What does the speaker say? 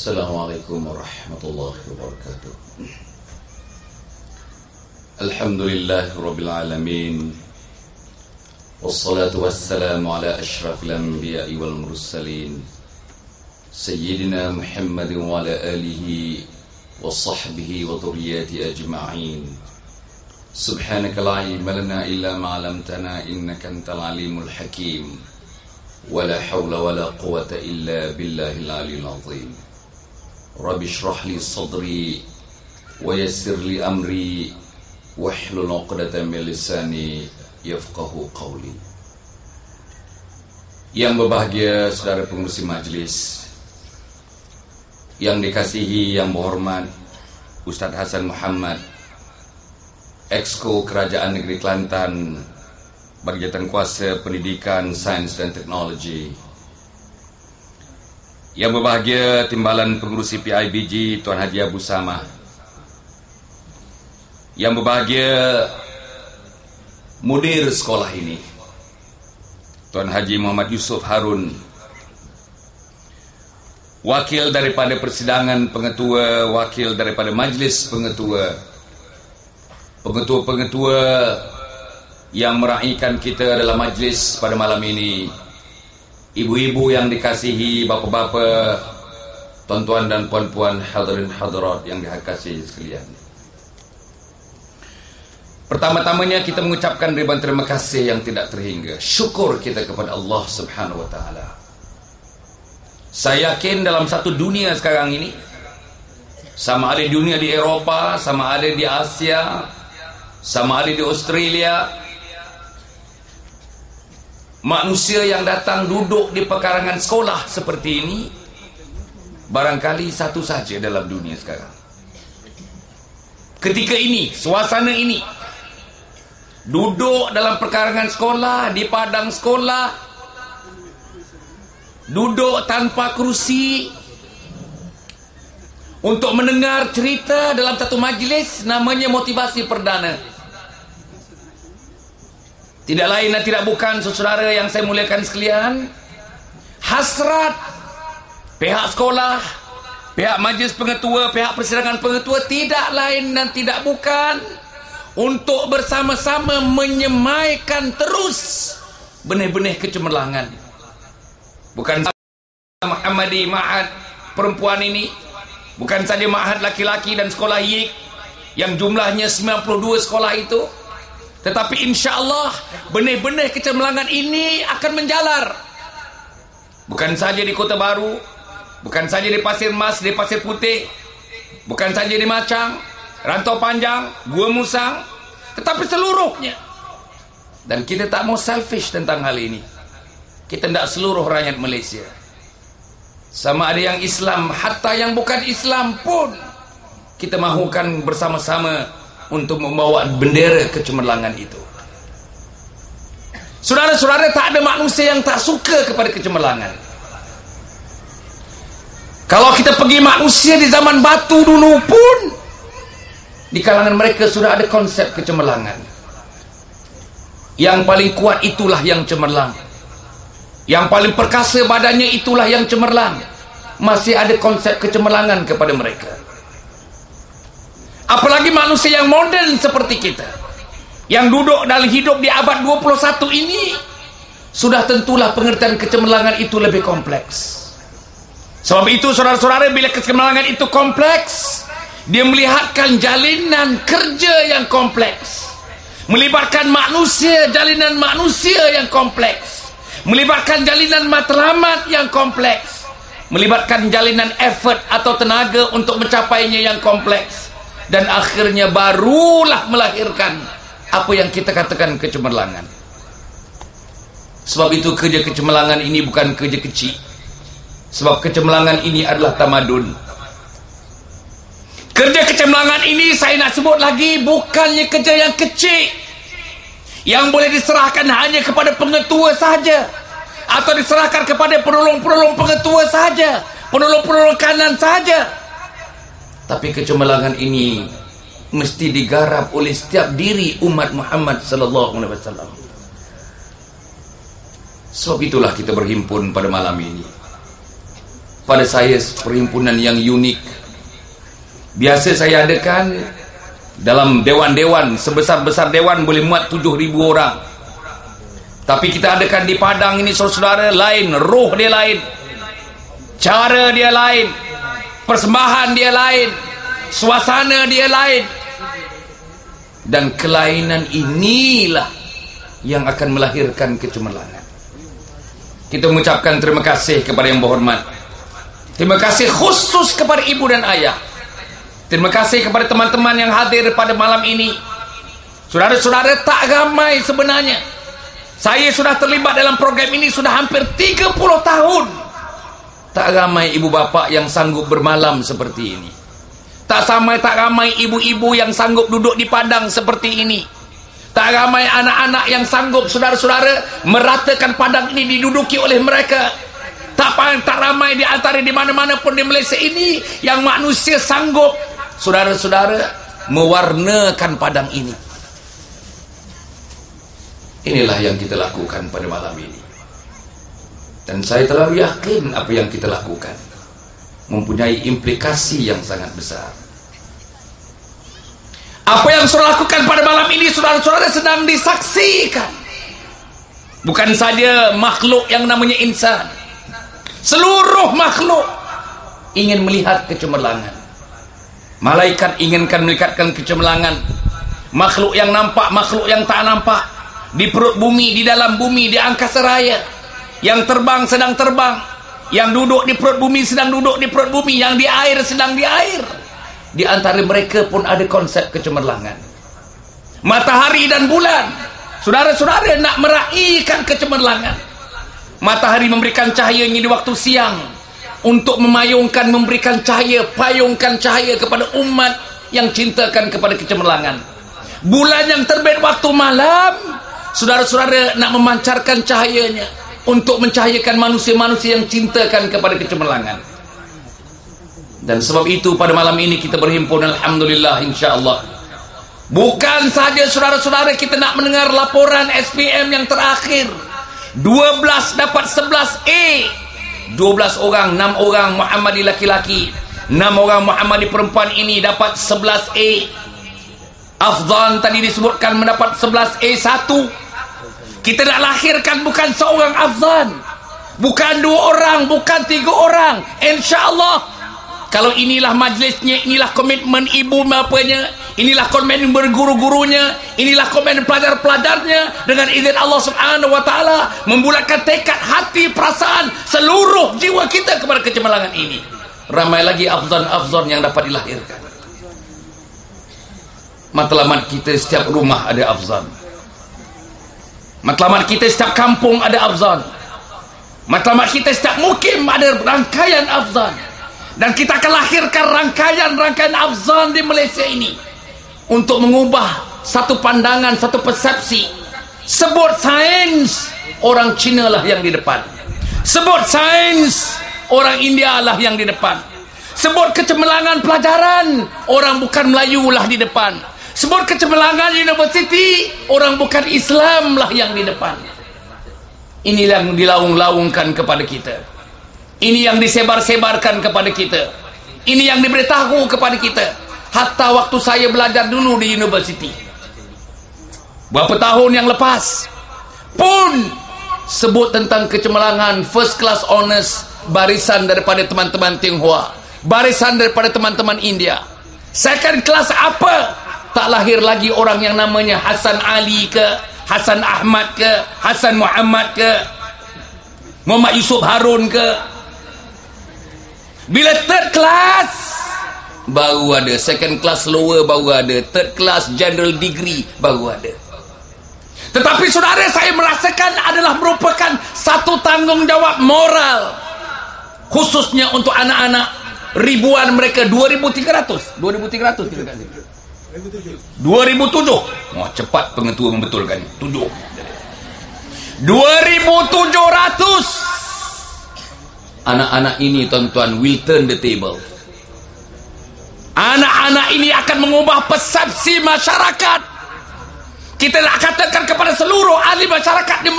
Assalamualaikum warahmatullahi wabarakatuh. Alhamdulillahi rabbil alamin. Wassalatu wassalamu ala ashrafil anbiya'i wal mursalin Sayyidina Muhammadin wa ala alihi wa sahbihi wa dhurriyyati ajma'in. Subhanaka la ilma lana illa ma 'allamtana innaka antal alimul hakim. Wa la hawla wa la quwwata illa billahil aliyyil azim. Rabbi shrah li sadri wa yassir li amri wahlul 'uqdatam min lisani yafqahu qawli. Yang berbahagia saudara pengurusi majelis, yang dikasihi, yang berhormat Ustaz Hasan Muhammad, Exco Kerajaan Negeri Kelantan, Bagian Kuasa Pendidikan, Sains dan Teknologi. Yang berbahagia Timbalan Pengurusi PIBG Tuan Haji Abu Samah. Yang berbahagia mudir sekolah ini Tuan Haji Muhammad Yusuf Harun. Wakil daripada persidangan pengetua, wakil daripada majlis pengetua, pengetua-pengetua yang meraihkan kita dalam majlis pada malam ini, ibu-ibu yang dikasihi, bapa-bapa, tuan-tuan dan puan-puan, hadirin hadirat yang dikasihi sekalian. Pertama-tamanya kita mengucapkan ribuan terima kasih yang tidak terhingga. Syukur kita kepada Allah Subhanahu wa taala. Saya yakin dalam satu dunia sekarang ini, sama ada dunia di Eropah, sama ada di Asia, sama ada di Australia, manusia yang datang duduk di pekarangan sekolah seperti ini barangkali satu saja dalam dunia sekarang. Ketika ini, suasana ini, duduk dalam pekarangan sekolah, di padang sekolah, duduk tanpa kerusi untuk mendengar cerita dalam satu majlis, namanya motivasi perdana. Tidak lain dan tidak bukan, saudara yang saya muliakan sekalian, hasrat pihak sekolah, pihak majlis pengetua, pihak persidangan pengetua tidak lain dan tidak bukan untuk bersama-sama menyemaikan terus benih-benih kecemerlangan. Bukan Muhammadi Ma'had perempuan ini, bukan saja Ma'had laki-laki dan sekolah YIK yang jumlahnya 92 sekolah itu, tetapi insya Allah benih-benih kecemerlangan ini akan menjalar. Bukan saja di Kota Baru, bukan saja di Pasir Mas, di Pasir Putih, bukan saja di Macang, Rantau Panjang, Gua Musang, tetapi seluruhnya. Dan kita tak mau selfish tentang hal ini. Kita tidak seluruh rakyat Malaysia, sama ada yang Islam, hatta yang bukan Islam pun kita mahukan bersama-sama untuk membawa bendera kecemerlangan itu. Saudara-saudara, tak ada manusia yang tak suka kepada kecemerlangan. Kalau kita pergi manusia di zaman batu dulu pun, di kalangan mereka sudah ada konsep kecemerlangan. Yang paling kuat itulah yang cemerlang, yang paling perkasa badannya itulah yang cemerlang. Masih ada konsep kecemerlangan kepada mereka. Apalagi manusia yang modern seperti kita, yang duduk dalam hidup di abad 21 ini, sudah tentulah pengertian kecemerlangan itu lebih kompleks. Sebab itu saudara-saudara, bila kecemerlangan itu kompleks, dia melihatkan jalinan kerja yang kompleks, melibatkan manusia, jalinan manusia yang kompleks, melibatkan jalinan matlamat yang kompleks, melibatkan jalinan effort atau tenaga untuk mencapainya yang kompleks, dan akhirnya barulah melahirkan apa yang kita katakan kecemerlangan. Sebab itu kerja kecemerlangan ini bukan kerja kecil. Sebab kecemerlangan ini adalah tamadun. Kerja kecemerlangan ini saya nak sebut lagi, bukannya kerja yang kecil, yang boleh diserahkan hanya kepada pengetua saja, atau diserahkan kepada penolong-penolong pengetua saja, penolong-penolong kanan saja. Tapi kecemerlangan ini mesti digarap oleh setiap diri umat Muhammad sallallahu alaihi wasallam. Sebab itulah kita berhimpun pada malam ini. pada saya perhimpunan yang unik. Biasa saya adakan dalam dewan-dewan, sebesar-besar dewan boleh muat 7,000 orang. Tapi kita adakan di Padang ini, saudara-saudara, lain, roh dia lain, cara dia lain, persembahan dia lain, suasana dia lain. Dan kelainan inilah yang akan melahirkan kecemerlangan. Kita mengucapkan terima kasih kepada yang berhormat. Terima kasih khusus kepada ibu dan ayah. Terima kasih kepada teman-teman yang hadir pada malam ini. Saudara-saudara, tak ramai sebenarnya. Saya sudah terlibat dalam program ini sudah hampir 30 tahun. Tak ramai ibu bapa yang sanggup bermalam seperti ini. Tak ramai ibu-ibu yang sanggup duduk di padang seperti ini. Tak ramai anak-anak yang sanggup, saudara-saudara, meratakan padang ini diduduki oleh mereka. Tak ramai di antara di mana-mana pun di Malaysia ini yang manusia sanggup, saudara-saudara, mewarnakan padang ini. Inilah yang kita lakukan pada malam ini. Dan saya terlalu yakin apa yang kita lakukan mempunyai implikasi yang sangat besar. Apa yang saudara lakukan pada malam ini, saudara-saudara, sedang disaksikan. Bukan saja makhluk yang namanya insan. Seluruh makhluk ingin melihat kecemerlangan. Malaikat inginkan melihatkan kecemerlangan. Makhluk yang nampak, makhluk yang tak nampak. Di perut bumi, di dalam bumi, di angkasa raya. Yang terbang sedang terbang. Yang duduk di perut bumi sedang duduk di perut bumi. Yang di air sedang di air. Di antara mereka pun ada konsep kecemerlangan. Matahari dan bulan, saudara-saudara, nak meraihkan kecemerlangan. Matahari memberikan cahayanya di waktu siang untuk memayungkan, memberikan cahaya, payungkan cahaya kepada umat yang cintakan kepada kecemerlangan. Bulan yang terbit waktu malam, saudara-saudara, nak memancarkan cahayanya untuk mencahayakan manusia-manusia yang cintakan kepada kecemerlangan. Dan sebab itu pada malam ini kita berhimpun, alhamdulillah, insya-Allah. Bukan saja saudara-saudara kita nak mendengar laporan SPM yang terakhir. 12 dapat 11A. 12 orang, 6 orang Muhammadi laki-laki, 6 orang Muhammadi perempuan ini dapat 11A. Afzan tadi disebutkan mendapat 11A1. Kita nak lahirkan bukan seorang Afzan, bukan 2 orang, bukan 3 orang. Insya-Allah, kalau inilah majlisnya, inilah komitmen ibu bapanya, inilah komitmen berguru-gurunya, inilah komitmen pelajar-pelajarnya, dengan izin Allah Subhanahu wa taala membulatkan tekad hati, perasaan, seluruh jiwa kita kepada kecemerlangan ini. Ramai lagi afzan-afzan yang dapat dilahirkan. Matlamat kita setiap rumah ada afzan. Matlamat kita setiap kampung ada afzan. Matlamat kita setiap mukim ada rangkaian afzan. Dan kita akan lahirkan rangkaian-rangkaian afzan di Malaysia ini untuk mengubah satu pandangan, satu persepsi. Sebut sains, orang Cina lah yang di depan. Sebut sains, orang India lah yang di depan. Sebut kecemerlangan pelajaran, orang bukan Melayu lah di depan. Sebut kecemerlangan universiti, orang bukan Islam lah yang di depan. Ini yang dilaung-laungkan kepada kita. Ini yang disebar-sebarkan kepada kita. Ini yang diberitahu kepada kita. Hatta waktu saya belajar dulu di universiti, beberapa tahun yang lepas pun sebut tentang kecemerlangan, first class honors, barisan daripada teman-teman Tionghoa, barisan daripada teman-teman India. Second class apa? Tak lahir lagi orang yang namanya Hasan Ali ke, Hasan Ahmad ke, Hasan Muhammad ke, Muhammad Yusuf Harun ke. Bila third class baru ada, second class lower baru ada, third class general degree baru ada. Tetapi saudara, saya merasakan adalah merupakan satu tanggungjawab moral, khususnya untuk anak-anak ribuan mereka. 2,300 2007. Wah, cepat pengetua membetulkan 7. 2,700 anak-anak ini, tuan-tuan, will turn the table. Anak-anak ini akan mengubah persepsi masyarakat. Kita nak katakan kepada seluruh ahli masyarakat di